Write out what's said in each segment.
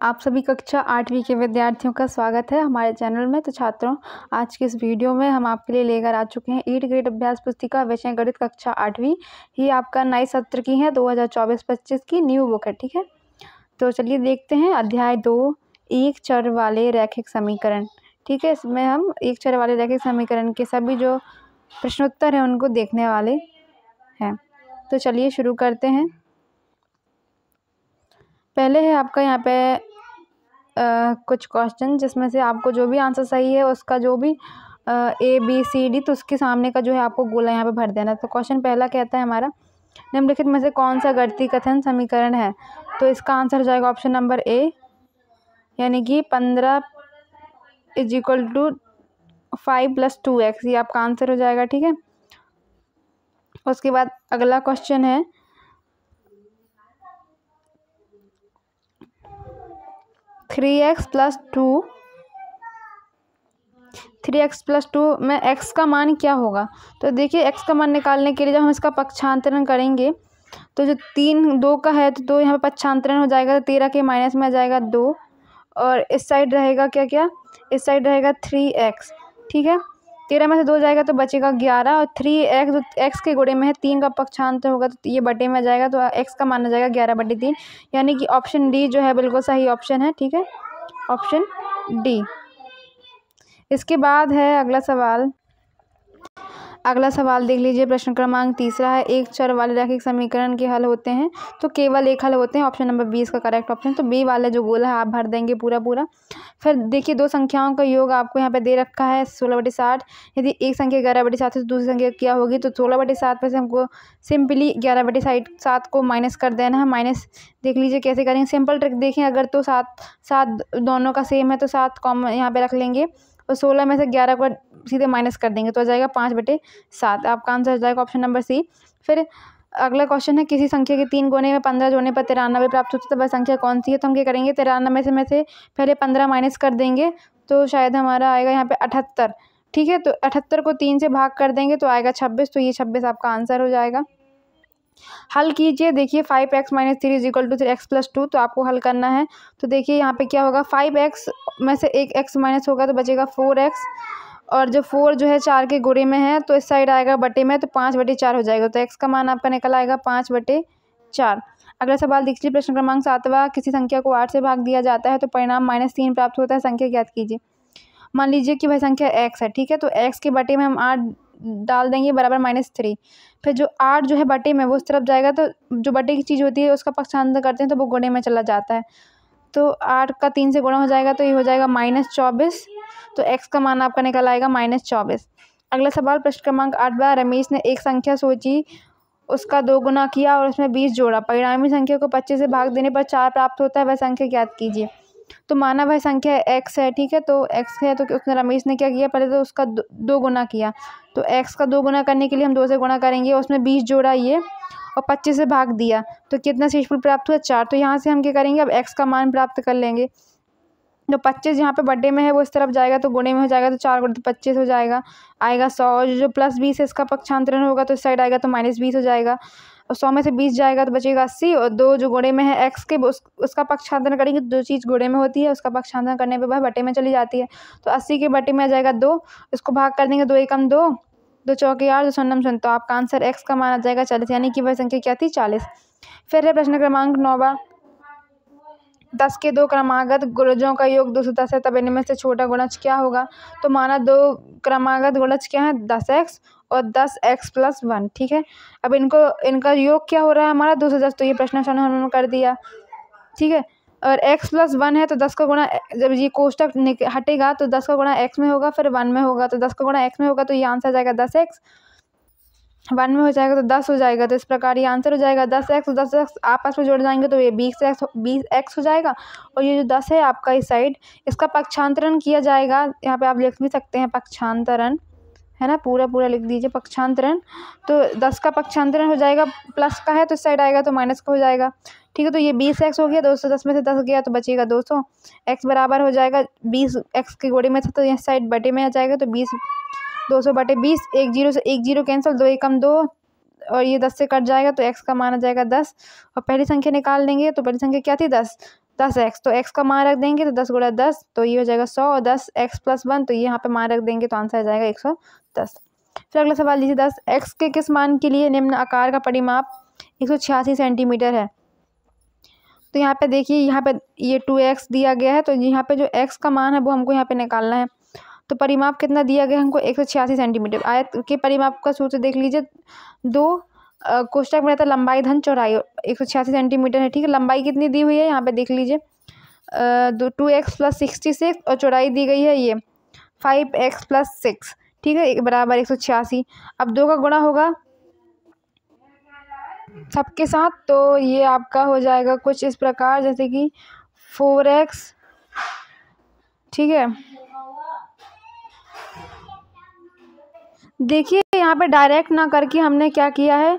आप सभी कक्षा 8वीं के विद्यार्थियों का स्वागत है हमारे चैनल में। तो छात्रों, आज के इस वीडियो में हम आपके लिए लेकर आ चुके हैं 8th ग्रेड अभ्यास पुस्तिका विषय गणित कक्षा 8वीं। ये आपका नए सत्र की है 2024-25 की न्यू बुक है। ठीक है, तो चलिए देखते हैं अध्याय 2 एक चर वाले रैखिक समीकरण। ठीक है, इसमें हम एक चर वाले रैखिक समीकरण के सभी जो प्रश्नोत्तर हैं उनको देखने वाले हैं। तो चलिए शुरू करते हैं। पहले है आपका यहाँ पे कुछ क्वेश्चन, जिसमें से आपको जो भी आंसर सही है उसका जो भी A B C D तो उसके सामने का जो है आपको गोला यहाँ पे भर देना। तो क्वेश्चन पहला कहता है हमारा, निम्नलिखित में से कौन सा गणितीय कथन समीकरण है। तो इसका आंसर हो जाएगा ऑप्शन नंबर A, यानी कि 15 = 5 + 2x, ये आपका आंसर हो जाएगा। ठीक है, उसके बाद अगला क्वेश्चन है 3x + 2 में x का मान क्या होगा। तो देखिए x का मान निकालने के लिए जब हम इसका पक्षांतरण करेंगे तो जो 3 2 का है तो 2 यहाँ पे पक्षांतरण हो जाएगा, तो 13 के माइनस में आ जाएगा 2, और इस साइड रहेगा क्या इस साइड रहेगा 3x। ठीक है, 13 में से 2 जाएगा तो बचेगा 11, और 3x जो x के गुणे में है 3 का पक्षांतर होगा तो ये बटे में आ जाएगा, तो x का मान आ जाएगा 11/3, यानी कि ऑप्शन डी जो है बिल्कुल सही ऑप्शन है। ठीक है, ऑप्शन डी। इसके बाद है अगला सवाल देख लीजिए। प्रश्न क्रमांक 3 है, एक चर वाले रैखिक समीकरण के हल होते हैं तो केवल एक हल होते हैं। ऑप्शन नंबर 20 का करेक्ट ऑप्शन। तो बी वाला जो गोला है आप भर देंगे पूरा। फिर देखिए दो संख्याओं का योग आपको यहाँ पे दे रखा है 16/60। यदि एक संख्या 11/7 है तो दूसरी संख्या क्या होगी। तो 16/7 में से हमको सिंपली 11/7 को माइनस कर देना है। माइनस देख लीजिए कैसे करेंगे, सिंपल ट्रिक देखें। अगर तो 7 दोनों का सेम है तो 7 कॉमन यहाँ पे रख लेंगे, और 16 में से 11 को सीधे माइनस कर देंगे तो आ जाएगा 5/7। आपका आंसर हो जाएगा ऑप्शन नंबर सी। फिर अगला क्वेश्चन है, किसी संख्या के 3 गुणे में 15 जोड़ने पर 93 प्राप्त होती है तो वह संख्या कौन सी है। तो हम क्या करेंगे, 93 में से पहले 15 माइनस कर देंगे तो शायद हमारा आएगा यहाँ पे 78। ठीक है, तो 78 को 3 से भाग कर देंगे तो आएगा 26, तो ये 26 आपका आंसर हो जाएगा। हल कीजिए। देखिए 5x - 3 = 3x + 2, तो आपको हल करना है। तो देखिए यहाँ पे क्या होगा, 5x में से एक x माइनस होगा तो बचेगा 4x, और जो 4 जो है 4 के गुणे में है तो इस साइड आएगा बटे में, तो 5/4 हो जाएगा। तो x का मान आपका निकल आएगा 5/4। अगला सवाल देख लीजिए। प्रश्न क्रमांक 7, किसी संख्या को 8 से भाग दिया जाता है तो परिणाम -3 प्राप्त होता है। संख्या ज्ञात कीजिए। मान लीजिए कि वह संख्या x है। ठीक है, तो x के बटे में हम 8 डाल देंगे बराबर -3। फिर जो 8 जो है बटे में वो उस तरफ जाएगा, तो जो बटे की चीज़ होती है उसका पक्षांतर करते हैं तो वो गुणे में चला जाता है। तो 8 का 3 से गुणा हो जाएगा तो ये हो जाएगा -24। तो x का मान आपका निकल आएगा -24। अगला सवाल प्रश्न क्रमांक 8, रमेश ने एक संख्या सोची, उसका 2 गुना किया और उसमें 20 जोड़ा। परिणामी संख्या को 25 से भाग देने पर 4 प्राप्त होता है, वह संख्या ज्ञात कीजिए। तो माना वह संख्या x है। ठीक है, तो x है तो उसने रमेश ने क्या किया, पहले तो उसका 2 गुना किया। तो x का 2 गुना करने के लिए हम 2 से गुणा करेंगे, उसमें 20 जोड़ा ये और 25 से भाग दिया तो कितना शेषफल प्राप्त हुआ, 4। तो यहाँ से हम क्या करेंगे, अब x का मान प्राप्त कर लेंगे। जो 25 यहाँ पे बर्थडे में है वो इस तरफ जाएगा तो गुणे में हो जाएगा, तो 4 × 25 हो जाएगा, आएगा 100। और जो +20 है इसका पक्षांतरण होगा तो इस साइड आएगा तो -20 हो जाएगा, और 100 में से 20 जाएगा तो बचेगा 80। और 2 जो गुणे में है x के उसका पक्षांतरण करेंगे, जो चीज़ गुणे में होती है उसका पक्षांतरण करने पे वह बटे में चली जाती है। तो 80 के बटे में आ जाएगा 2, इसको भाग कर देंगे, 2 × 2, 2 चौके 8, 2 शून्यम शून्य। तो आपका आंसर x का मान आ जाएगा 40, यानी कि वह संख्या क्या थी, 40। फिर है प्रश्न क्रमांक 9, 10 के 2 क्रमागत गुणजों का योग 210 है, तब इनमें से छोटा गुणज क्या होगा। तो माना 2 क्रमागत गुणज क्या है, 10x और 10x + 1। ठीक है, अब इनका योग क्या हो रहा है हमारा 210, तो ये प्रश्न हमने कर दिया। ठीक है, और x + 1 है तो 10 का गुणा, जब ये कोष्टक हटेगा तो 10 का गुणा x में होगा, फिर 1 में होगा, तो 10 का गुणा x में होगा तो ये आंसर आ जाएगा 10x। 1 में हो जाएगा तो 10 हो जाएगा, तो इस प्रकार ये आंसर हो जाएगा 10x। 10x आपस में जोड़ जाएंगे तो ये 20x हो जाएगा, और ये जो 10 है आपका इस साइड, इसका पक्षांतरण किया जाएगा। यहाँ पे आप लिख भी सकते हैं पक्षांतरण, है ना, पूरा लिख दीजिए पक्षांतरण। तो 10 का पक्षांतरण हो जाएगा, प्लस का है तो इस साइड आएगा तो माइनस का हो जाएगा। ठीक है, तो ये 20x हो गया, 210 में से 10 गया तो बचेगा 200। x बराबर हो जाएगा 20x के गुणे में था तो यह साइड बटे में आ जाएगा, तो 200/20, 1 0 से 1 0 कैंसिल, 2 × 2, और ये 10 से कट जाएगा तो x का मान आ जाएगा 10। और पहली संख्या निकाल लेंगे तो पहली संख्या क्या थी, 10, 10x, तो x का मान रख देंगे तो 10 गुणा 10 तो ये हो जाएगा 100 और 10x + 1 तो ये यहाँ पे मान रख देंगे तो आंसर आ जाएगा 110। फिर अगला सवाल लीजिए 10x के किस मान के लिए निम्न आकार का परिमाप 186 सेंटीमीटर है। तो यहाँ पे देखिए, यहाँ पे ये 2x दिया गया है, तो यहाँ पे जो x का मान है वो हमको यहाँ पे निकालना है। तो परिमाप कितना दिया गया है हमको 186 सेंटीमीटर। आयत के परिमाप का सूत्र देख लीजिए, दो कोष्टक में रहता है लंबाई धन चौड़ाई, 186 सेंटीमीटर है, ठीक है। लंबाई कितनी दी हुई है यहाँ पे देख लीजिए, 2x + 66 और चौड़ाई दी गई है ये 5x + 6, ठीक है, बराबर 186। अब 2 का गुणा होगा सबके साथ, तो ये आपका हो जाएगा कुछ इस प्रकार, जैसे कि 4x, ठीक है। देखिए यहाँ पे डायरेक्ट ना करके हमने क्या किया है,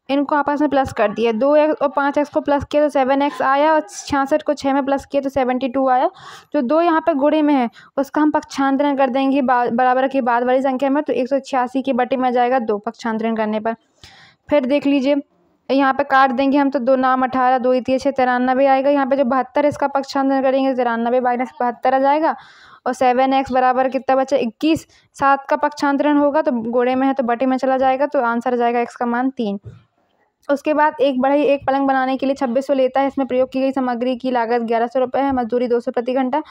इनको आपस में प्लस कर दिया। 2x और 5x को प्लस किया तो 7x आया, और 66 को 6 में प्लस किया तो 72 आया। जो 2 यहाँ पे गुणे में है उसका हम पक्षांतरण कर देंगे बराबर के बाद वाली संख्या में, तो 186 के बटे में आ जाएगा 2 पक्षांतरण करने पर। फिर देख लीजिए यहाँ पे काट देंगे हम, तो 2 नाम 18, 2 × 6 93 आएगा। यहाँ पे जो 72 इसका पक्षांतरण करेंगे 93 - 72 आ जाएगा, और 7x बराबर कितना बचा 21। 7 का पक्षांतरण होगा तो गुणे में है तो बटे में चला जाएगा, तो आंसर आ जाएगा x का मान 3। उसके बाद एक बढ़ई एक पलंग बनाने के लिए 2600 लेता है। इसमें प्रयोग की गई सामग्री की लागत 1100 रुपये है, मजदूरी 200 प्रति घंटा।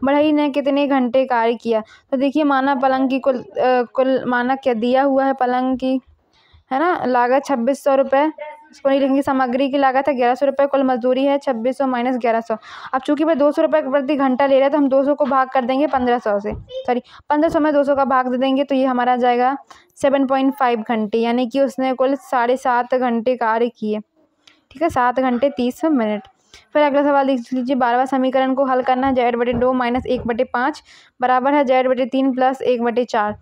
बढ़ई ने कितने घंटे कार्य किया। तो देखिए मानव पलंग की कुल मानक क्या दिया हुआ है, पलंग की है ना, लागत 2600 रुपये। इसको नहीं लिखेंगे, सामग्री की लागत है 1100 रुपये, कुल मजदूरी है 2600 - 1100। अब चूंकि भाई 200 रुपये प्रति घंटा ले रहे हैं तो हम 200 को भाग कर देंगे 1500 से, सॉरी 1500 में 200 का भाग दे देंगे, तो ये हमारा आ जाएगा 7.5 घंटे, यानी कि उसने कुल 7.5 घंटे कार्य किए, ठीक है, 7 घंटे 30 मिनट। फिर अगला सवाल देख लीजिए, 12वां समीकरण को हल करना है। z/2 - 1/5 बराबर है z/3 + 1/4,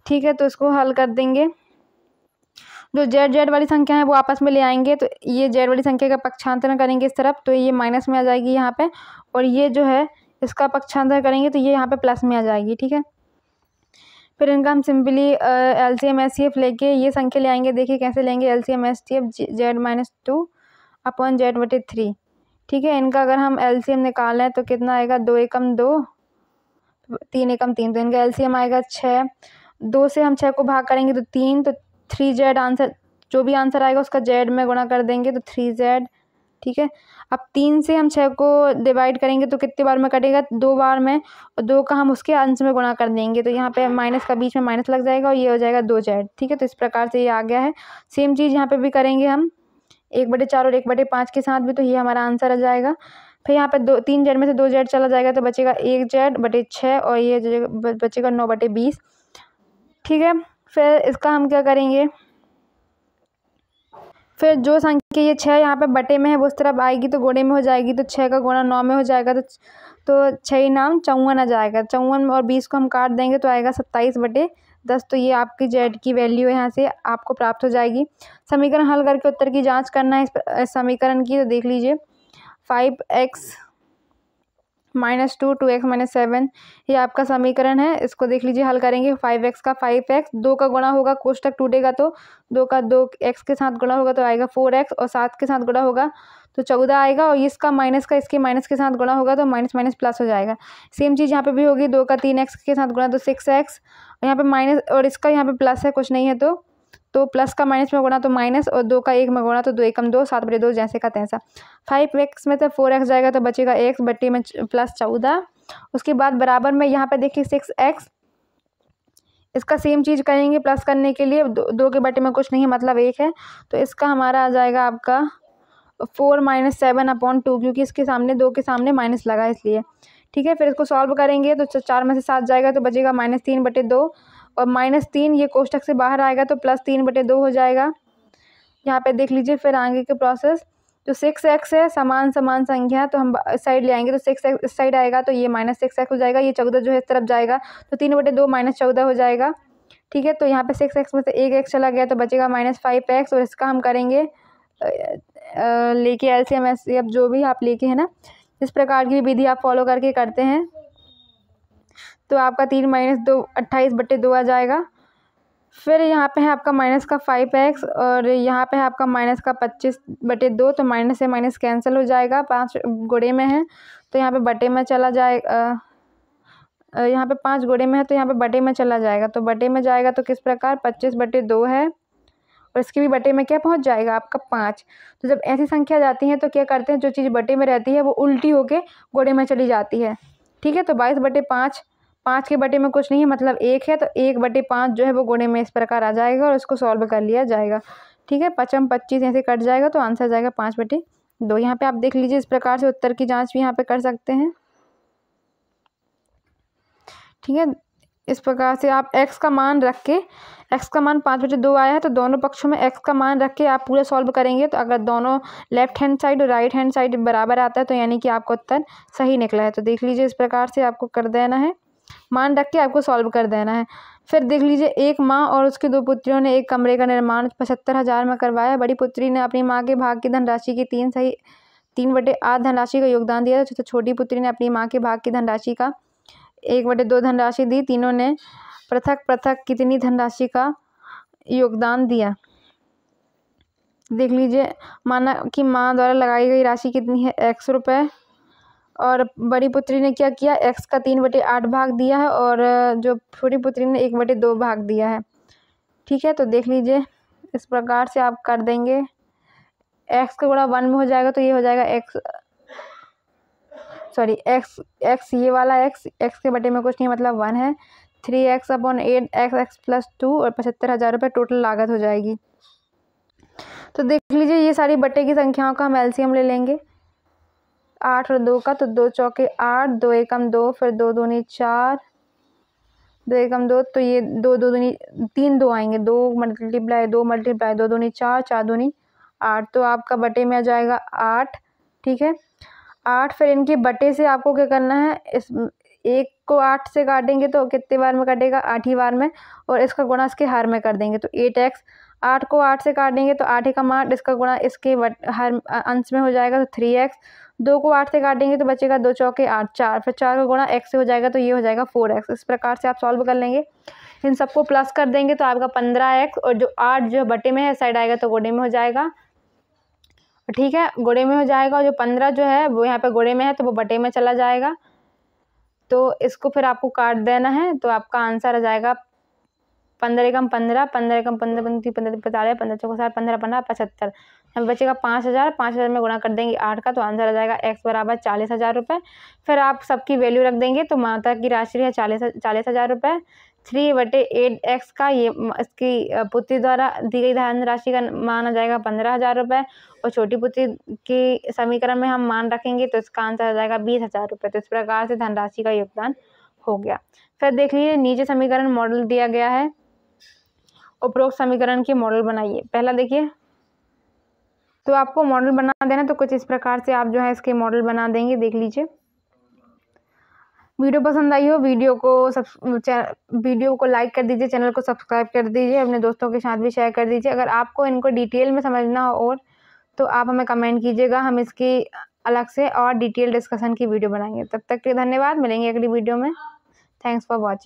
ठीक है। तो इसको हल कर देंगे, जो z वाली संख्या है वो आपस में ले आएंगे, तो ये z वाली संख्या का पक्षांतरण करेंगे इस तरफ, तो ये माइनस में आ जाएगी यहाँ पे, और ये जो है इसका पक्षांतरण करेंगे तो ये यहाँ पे प्लस में आ जाएगी, ठीक है। फिर इनका हम सिंपली LCM SCF लेके ये संख्या ले आएंगे। देखिए कैसे लेंगे LCM SCF, z - 2 / z/3, ठीक है। इनका अगर हम LCM निकालें तो कितना आएगा, 2 एकम 2, 3 एकम 3, तो इनका LCM आएगा 6। 2 से हम 6 को भाग करेंगे तो 3, तो 3z आंसर, जो भी आंसर आएगा उसका z में गुणा कर देंगे तो 3z, ठीक है। अब 3 से हम 6 को डिवाइड करेंगे तो कितने बार में कटेगा, 2 बार में, और 2 का हम उसके अंश में गुणा कर देंगे, तो यहाँ पे माइनस का बीच में माइनस लग जाएगा और ये हो जाएगा 2z, ठीक है। तो इस प्रकार से ये आ गया है। सेम चीज़ यहाँ पे भी करेंगे हम 1/4 और 1/5 के साथ भी, तो ये हमारा आंसर आ जाएगा। फिर यहाँ पे 3z में से 2z चला जाएगा तो बचेगा 1z/6 और ये बचेगा 9/20, ठीक है। फिर इसका हम क्या करेंगे, फिर जो संख्या ये 6 यहाँ पे बटे में है वो उस तरफ आएगी तो गुणे में हो जाएगी, तो 6 का गुणा 9 में हो जाएगा, तो 6 नाम 54 आ जाएगा। 54 और 20 को हम काट देंगे तो आएगा 27/10, तो ये आपकी z की वैल्यू यहाँ से आपको प्राप्त हो जाएगी। समीकरण हल करके उत्तर की जाँच करना है इस समीकरण की, तो देख लीजिए 5x - 2 2x - 7 ये आपका समीकरण है। इसको देख लीजिए हल करेंगे, 5x का 5x, 2 का गुणा होगा कोष्टक टूटेगा तो 2 का 2x के साथ गुणा होगा तो आएगा 4x, और 7 के साथ गुणा होगा तो 14 आएगा, और इसका माइनस का इसके माइनस के साथ गुणा होगा तो माइनस माइनस प्लस हो जाएगा। सेम चीज़ यहाँ पे भी होगी, 2 का 3x के साथ गुणा तो 6x, यहाँ पे माइनस और इसका यहाँ पे प्लस है, कुछ नहीं है तो प्लस का माइनस में गुणा तो माइनस, और 2 का 1 में गुणा तो 2 एकम 2, 7/2 जैसे का तैसा। 5x में से 4x जाएगा तो बचेगा x बट्टे में प्लस 14। उसके बाद बराबर में यहाँ पे देखिए 6x, इसका सेम चीज़ करेंगे प्लस करने के लिए, 2 के बटे में कुछ नहीं है मतलब 1 है, तो इसका हमारा आ जाएगा आपका 4 - 7/2, क्योंकि इसके सामने 2 के सामने माइनस लगा इसलिए, ठीक है। फिर इसको सॉल्व करेंगे तो 4 में से 7 जाएगा तो बचेगा -3/2, और -3 ये कोष्टक से बाहर आएगा तो +3/2 हो जाएगा। यहाँ पे देख लीजिए फिर आगे के प्रोसेस, जो 6x है समान संख्या, तो हम इस साइड ले आएंगे तो 6x इस साइड आएगा तो ये -6x हो जाएगा, ये 14 जो है इस तरफ जाएगा तो 3/2 - 14 हो जाएगा, ठीक है। तो यहाँ पे 6x में से 1x चला गया तो बचेगा -5x, और इसका हम करेंगे लेके LCM SCF जो भी आप लेके है ना, इस प्रकार की विधि आप फॉलो करके करते हैं तो आपका 3 - 2 28/2 आ जाएगा। फिर यहाँ पे है आपका माइनस का 5x और यहाँ पे है आपका माइनस का 25/2, तो माइनस से माइनस कैंसिल हो जाएगा, 5 गुणे में है तो यहाँ पे बटे में चला जाएगा, यहाँ पे 5 गुणे में है तो यहाँ पे बटे में चला जाएगा, तो बटे में जाएगा तो किस प्रकार 25/2 है और इसके भी बटे में क्या पहुँच जाएगा आपका 5। तो जब ऐसी संख्या जाती है तो क्या करते हैं, जो चीज़ बटे में रहती है वो उल्टी होके गुणे में चली जाती है। ठीक है, तो 22/5, 5 के बटे में कुछ नहीं है मतलब 1 है, तो 1/5 जो है वो गुणे में इस प्रकार आ जाएगा और इसको सॉल्व कर लिया जाएगा। ठीक है, 25 ऐसे कट जाएगा तो आंसर जाएगा 5/2। यहाँ पे आप देख लीजिए, इस प्रकार से उत्तर की जाँच भी यहाँ पे कर सकते हैं। ठीक है, इस प्रकार से आप x का मान रख के, x का मान 5/2 आया है तो दोनों पक्षों में x का मान रख के आप पूरा सॉल्व करेंगे, तो अगर दोनों लेफ्ट हैंड साइड और राइट हैंड साइड बराबर आता है तो यानी कि आपका उत्तर सही निकला है। तो देख लीजिए, इस प्रकार से आपको कर देना है, मान रख के आपको सॉल्व कर देना है। फिर देख लीजिए, एक माँ और उसकी 2 पुत्रियों ने एक कमरे का निर्माण 75,000 में करवाया। बड़ी पुत्री ने अपनी माँ के भाग की धनराशि की 3/8 धनराशि का योगदान दिया, तो छोटी पुत्री ने अपनी माँ के भाग की धनराशि का 1/2 धनराशि दी। तीनों ने पृथक पृथक कितनी धनराशि का योगदान दिया। देख लीजिए, माना कि माँ द्वारा लगाई गई राशि कितनी है, x रुपये, और बड़ी पुत्री ने क्या किया, x का 3/8 भाग दिया है और जो छोटी पुत्री ने 1/2 भाग दिया है। ठीक है, तो देख लीजिए, इस प्रकार से आप कर देंगे, x का गुणा 1 में हो जाएगा तो ये हो जाएगा x ये वाला x के बटे में कुछ नहीं मतलब 1 है, 3x/8 x + 2 और 75,000 रुपये टोटल लागत हो जाएगी। तो देख लीजिए, ये सारी बटे की संख्याओं का हम एलसीएम ले लेंगे, 8 और 2 का, तो 2 चौके 8, 2 एकम 2, फिर 2 दूनी 4, 2 एकम 2, तो ये 2 दूनी 3 2 आएंगे, 2 × 2 दूनी 4, 4 दूनी 8, तो आपका बटे में आ जाएगा 8। ठीक है, 8। फिर इनके बटे से आपको क्या करना है, इस 1 को 8 से काटेंगे तो कितने बार में कटेगा, 8 ही बार में, और इसका गुणा इसके हर में कर देंगे तो 8x। 8 को 8 से काटेंगे तो 8 एकम 8, इसका गुणा इसके हर अंश में हो जाएगा तो 3x। 2 को 8 से काटेंगे तो बचेगा 2 चौके 8 4, फिर 4 का गुणा x से हो जाएगा तो ये हो जाएगा 4x। इस प्रकार से आप सॉल्व कर लेंगे, इन सबको प्लस कर देंगे तो आपका 15x, और जो 8 जो बटे में है साइड आएगा तो गुणे में हो जाएगा। ठीक है, गुणे में हो जाएगा, और जो 15 जो है वो यहाँ पे गुणे में है तो वो बटे में चला जाएगा, तो इसको फिर आपको काट देना है, तो आपका आंसर आ जाएगा 15 एकम 15, 15 एकम 15 15 15 45, 15 चौको 60, 15 15 75, हमें बचेगा 5,000। 5,000 में गुणा कर देंगे 8 का तो आंसर आ जाएगा x बराबर 40,000 रुपये। फिर आप सबकी वैल्यू रख देंगे, तो माता की राशि है 40,000 रुपये। 3/8x का ये इसकी पुत्री द्वारा दी गई धनराशि का मान आ जाएगा 15,000 रुपये, और छोटी पुत्री की समीकरण में हम मान रखेंगे तो इसका आंसर आ जाएगा 20,000 रुपये। तो इस प्रकार से धनराशि का योगदान हो गया। फिर देख लीजिए, नीचे समीकरण मॉडल दिया गया है, उपरोक्त समीकरण के मॉडल बनाइए। पहला देखिए, तो आपको मॉडल बना देना, तो कुछ इस प्रकार से आप जो है इसके मॉडल बना देंगे। देख लीजिए, वीडियो पसंद आई हो वीडियो को लाइक कर दीजिए, चैनल को सब्सक्राइब कर दीजिए, अपने दोस्तों के साथ भी शेयर कर दीजिए। अगर आपको इनको डिटेल में समझना हो और तो आप हमें कमेंट कीजिएगा, हम इसकी अलग से और डिटेल डिस्कशन की वीडियो बनाएंगे। तब तक के लिए धन्यवाद, मिलेंगे अगली वीडियो में। Thanks for watching.